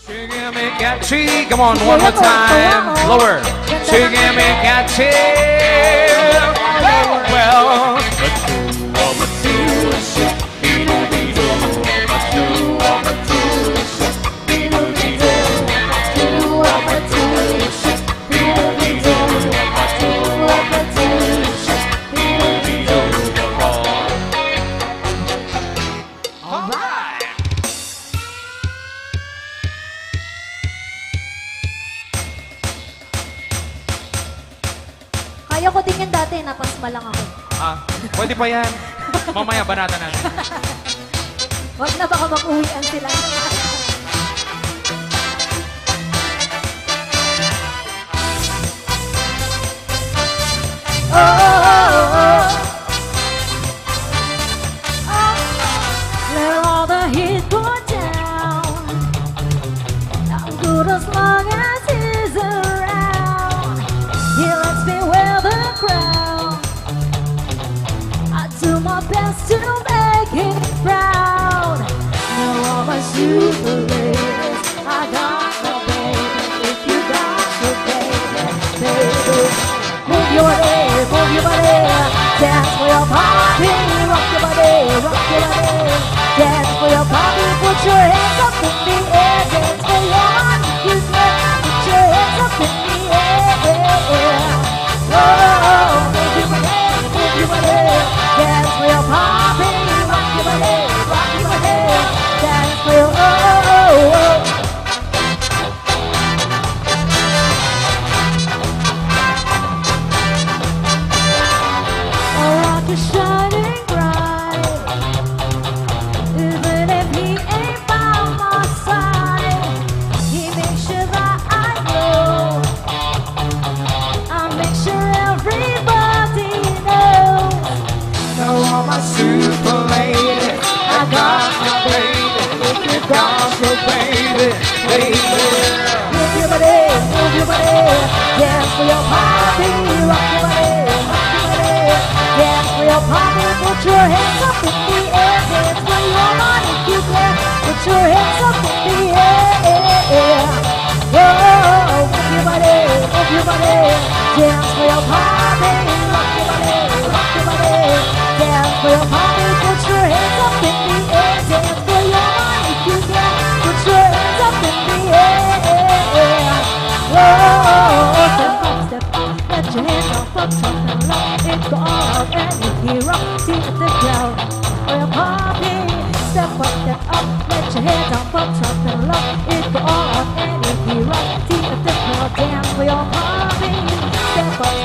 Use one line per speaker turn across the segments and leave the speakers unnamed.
Come on, one more time. Lower. Well.
Kaya ko din yan dati, napasma lang ako.
Pwede pa yan. Mamaya, banata natin.
Wag na, baka mag-uwian sila. Let all the heat go down. I'm good as long as he's around. He lets me wear the crown. I do my best to make him proud. Now all my super ladies, I got the baby. If you got the baby, baby, move your body, dance for your party, rock your body, dance for your party. Put your hands up in the air, dance for your one you care. Put your hands up in the air. Whoa, move your body, dance for your party, rock your body, dance for your Our rock is shining bright, even if he ain't by my side. He makes sure that I know. I make sure everybody knows. Now all my super ladies, I got my baby. If you got your baby, move your body, dance for your party, rock your body, dance for your party. Put your hands up in the air, dance for your money, you care. Put your hands up in the air. Whoa, move your body, dance for your party, rock your body, dance for your party. Put your hands up in the air, dance for your money, you care. Put your hands up in the air. Whoa, step up, let your hands up, put something low. It go all out and you hear up, see the crowd for your party. Step up, let your hands up, put something low. It go all out and you hear up, see the crowd dance for your party. Step up,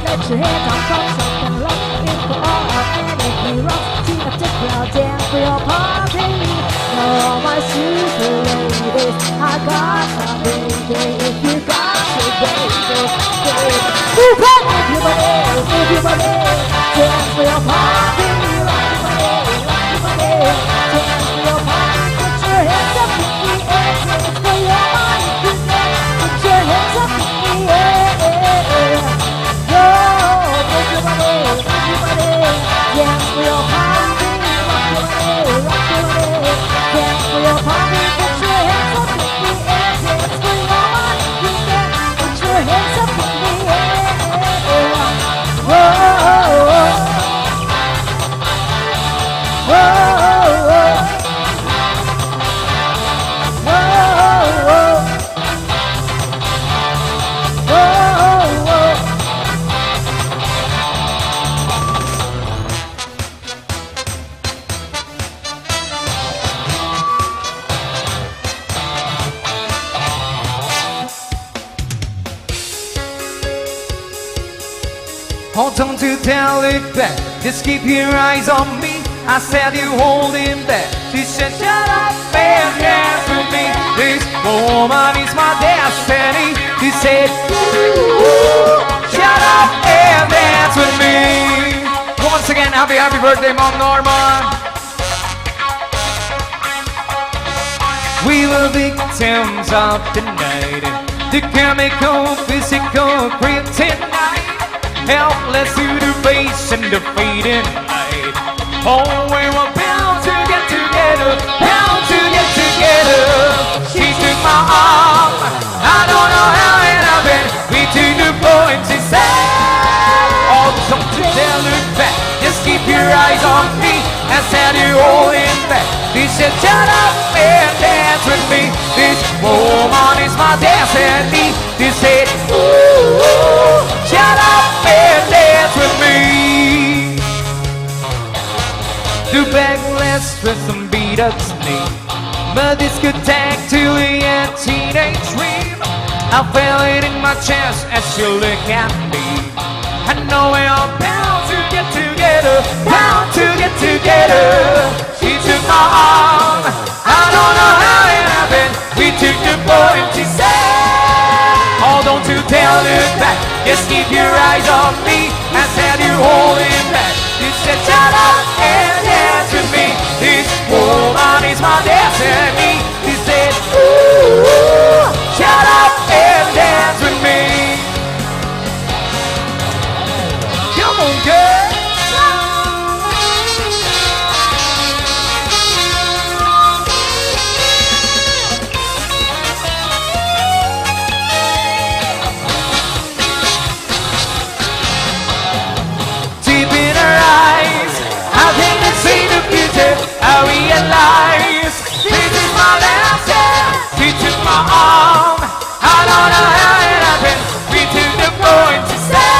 let your hands up, put something low. It go all out and you hear up, see the crowd dance for your party. Now all my super ladies, I got my baby. If you got your baby, move your body, dance for your party, rock your body, dance for your party. Put your hands up in the air, dance for your body, put your hands up in the air. Whoa, move your body, dance for your party, rock your body, dance for your party. Put your hands up in the air, dance for your body, put your hands up in the air.
Hold on to tell it back. Just keep your eyes on me. I said you hold him back. She said, shut up and dance with me. This woman is my destiny. She said, shut up and dance with me. Once again, happy birthday, Mom Norma. We were victims of the night, the chemical, physical, kryptonite. Helpless to the face and the fading light. Oh, we were bound to get together, bound to get together. She took my said, shut up and dance with me. This woman is my destiny. She said, ooh, shut up and dance with me. The backless with some beat-ups knee, but this could take to a teenage dream. I feel it in my chest as you look at me. I know we are bound to get together, bound to get together. She took my arm, I don't know how it happened. We took the boat and she said, hold on to tell it back, just keep your eyes on me. I said you hold it back. You said shut up and dance with me. This woman is my destiny. She said ooh, shut up and dance with me. Come on, girl. Deep in her eyes, I think I see the future. I realize this is my last chance. She took my arm, I don't know how it happened. We took the point to say,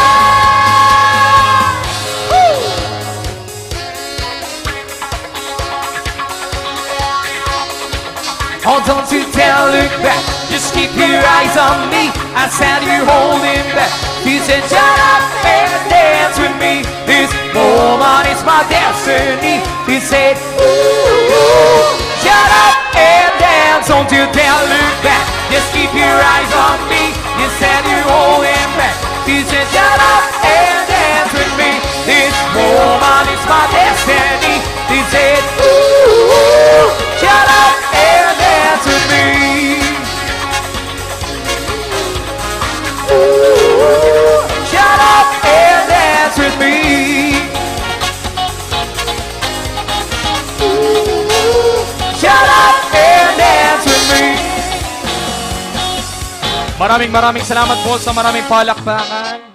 hold on to tell, look back, just keep your eyes on me. I said you holding back. She said shut up and dance with me. This woman is my destiny. She said ooh, shut up and dance. Don't you tell, look back, just keep your eyes on me. You said you holding back. She said shut up and dance with me. This woman is my destiny. She said ooh, shut up and dance with me. Ooh, shut up and dance with me. Ooh, shut up and dance with me.
Maraming salamat po sa maraming palakpakan.